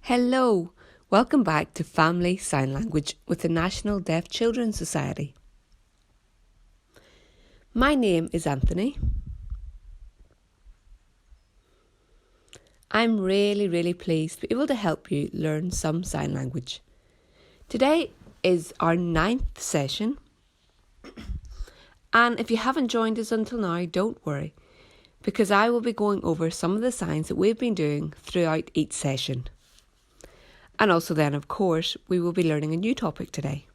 Hello, welcome back to Family Sign Language with the National Deaf Children's Society. My name is Anthony. I'm really pleased to be able to help you learn some sign language. Today is our 9th session, and if you haven't joined us until now, don't worry, because I will be going over some of the signs that we've been doing throughout each session. And also then, of course, we will be learning a new topic today.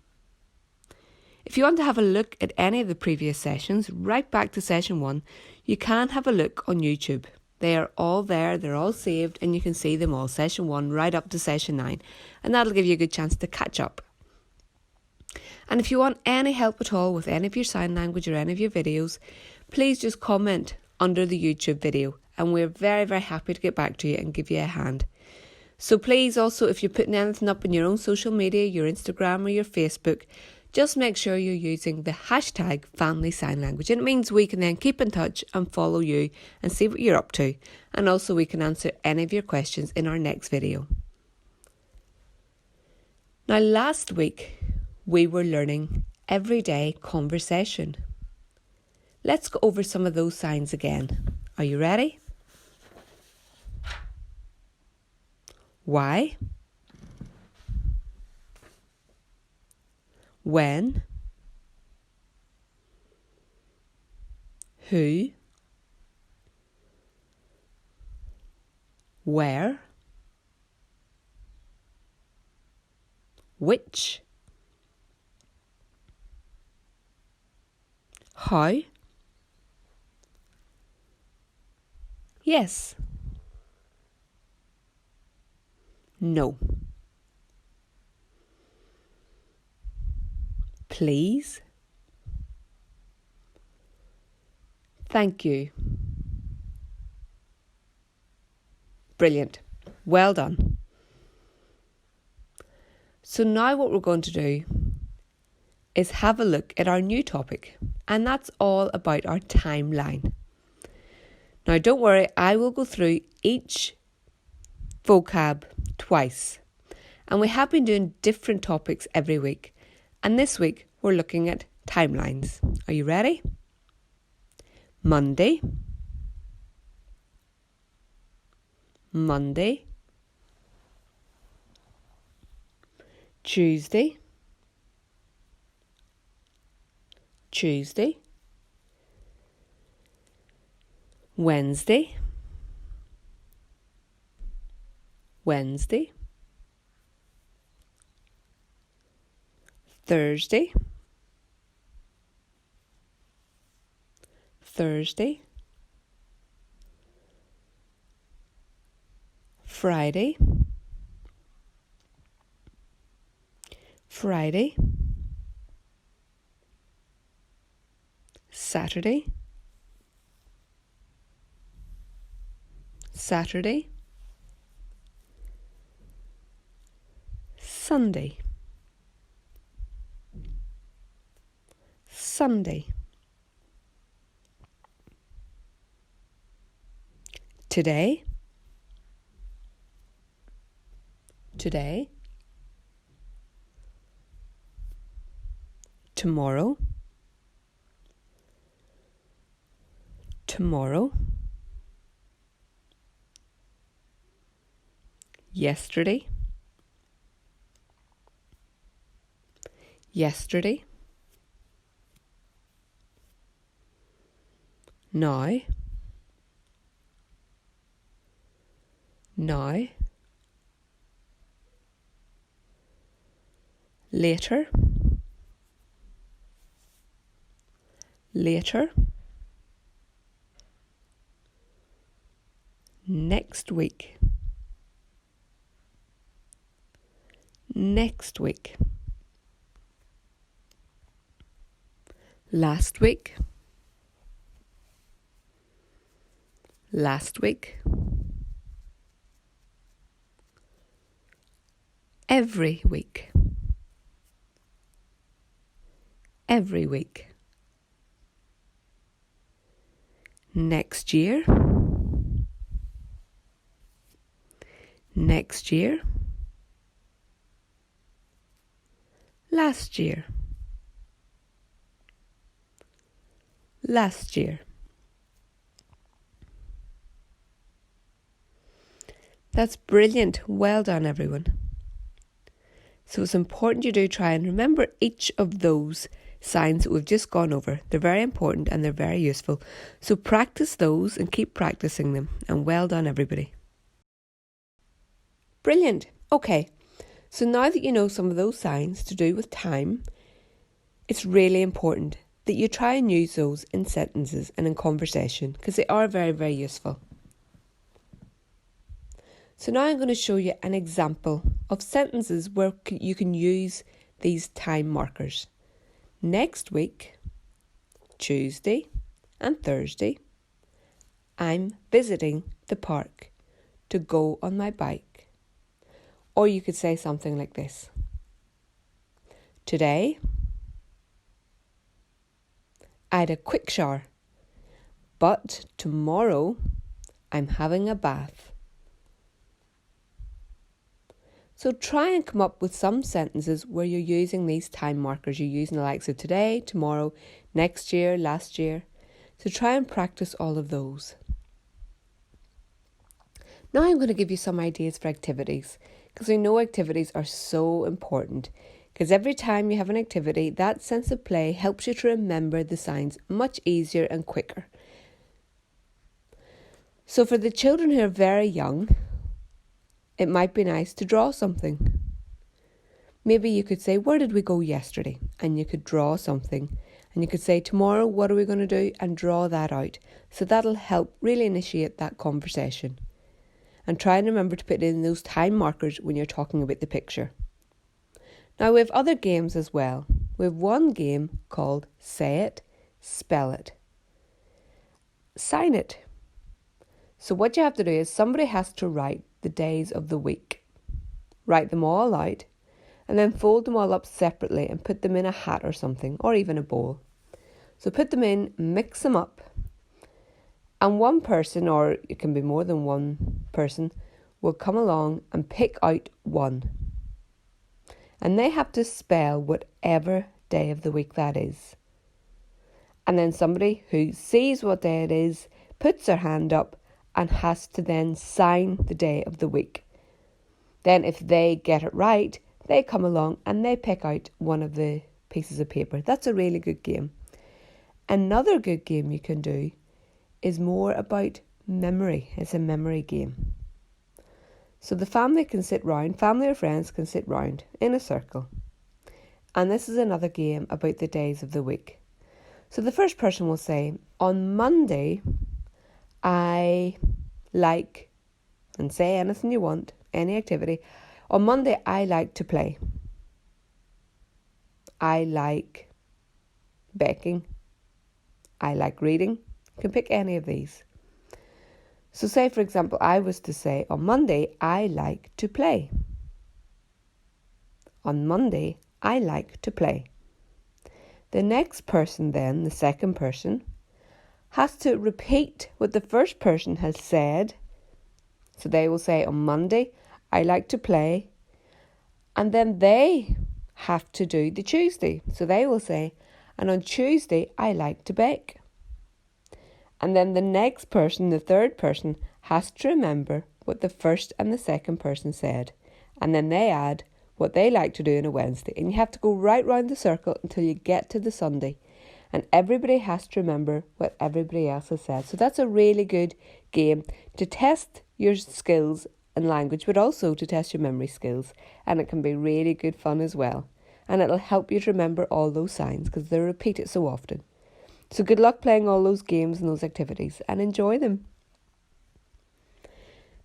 If you want to have a look at any of the previous sessions, right back to session 1, you can have a look on YouTube. They are all there, they're all saved, and you can see them all, session 1 right up to session 9. And that'll give you a good chance to catch up. And if you want any help at all with any of your sign language or any of your videos, please just comment under the YouTube video. And we're very happy to get back to you and give you a hand. So please also, if you're putting anything up in your own social media, your Instagram or your Facebook, just make sure you're using the hashtag Family Sign Language. And it means we can then keep in touch and follow you and see what you're up to. And also we can answer any of your questions in our next video. Now last week, we were learning everyday conversation. Let's go over some of those signs again. Are you ready? Why? When? Who? Where? Which? How? Yes. No. Please. Thank you. Brilliant. Well done. So now what we're going to do is have a look at our new topic, and that's all about our timeline. Now don't worry, I will go through each vocab twice, and we have been doing different topics every week, and this week we're looking at timelines. Are you ready? Monday, Tuesday, Wednesday, Thursday, Friday, Saturday, Sunday, today, tomorrow, yesterday, now, later, next week, last week, every week, next year, last year. Last year. That's brilliant. Well done, everyone. So it's important you do try and remember each of those signs that we've just gone over. They're very important and they're very useful. So practice those and keep practicing them. And well done, everybody. Brilliant. Okay. So now that you know some of those signs to do with time, it's really important that you try and use those in sentences and in conversation because they are very, very useful. So now I'm going to show you an example of sentences where you can use these time markers. Next week, Tuesday and Thursday, I'm visiting the park to go on my bike. Or you could say something like this. Today, I had a quick shower, but tomorrow I'm having a bath. So try and come up with some sentences where you're using these time markers. You're using the likes of today, tomorrow, next year, last year. So try and practice all of those. Now I'm going to give you some ideas for activities because I know activities are so important. Because every time you have an activity, that sense of play helps you to remember the signs much easier and quicker. So for the children who are very young, it might be nice to draw something. Maybe you could say, where did we go yesterday? And you could draw something. And you could say, tomorrow, what are we going to do? And draw that out. So that'll help really initiate that conversation. And try and remember to put in those time markers when you're talking about the picture. Now we have other games as well. We have one game called Say It, Spell It, Sign It. So what you have to do is somebody has to write the days of the week. Write them all out and then fold them all up separately and put them in a hat or something or even a bowl. So put them in, mix them up, and one person, or it can be more than one person, will come along and pick out one. And they have to spell whatever day of the week that is. And then somebody who sees what day it is puts their hand up and has to then sign the day of the week. Then if they get it right, they come along and they pick out one of the pieces of paper. That's a really good game. Another good game you can do is more about memory. It's a memory game. So the family can sit round, family or friends can sit round in a circle. And this is another game about the days of the week. So the first person will say, on Monday, I like, and say anything you want, any activity. On Monday, I like to play. I like baking. I like reading. You can pick any of these. So say, for example, I was to say, on Monday, I like to play. On Monday, I like to play. The next person then, the second person, has to repeat what the first person has said. So they will say, on Monday, I like to play. And then they have to do the Tuesday. So they will say, and on Tuesday, I like to bake. And then the next person, the third person, has to remember what the first and the second person said. And then they add what they like to do on a Wednesday. And you have to go right round the circle until you get to the Sunday. And everybody has to remember what everybody else has said. So that's a really good game to test your skills in language, but also to test your memory skills. And it can be really good fun as well. And it'll help you to remember all those signs because they repeat it so often. So good luck playing all those games and those activities and enjoy them.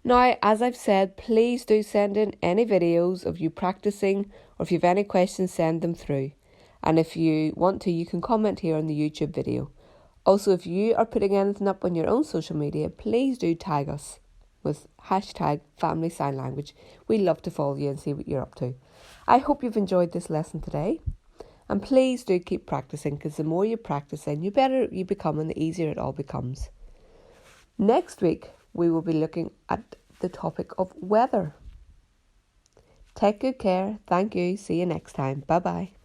Now, as I've said, please do send in any videos of you practicing, or if you have any questions, send them through. And if you want to, you can comment here on the YouTube video. Also, if you are putting anything up on your own social media, please do tag us with #FamilySignLanguage. We love to follow you and see what you're up to. I hope you've enjoyed this lesson today. And please do keep practicing, because the more you practice, then the better you become and the easier it all becomes. Next week, we will be looking at the topic of weather. Take good care. Thank you. See you next time. Bye-bye.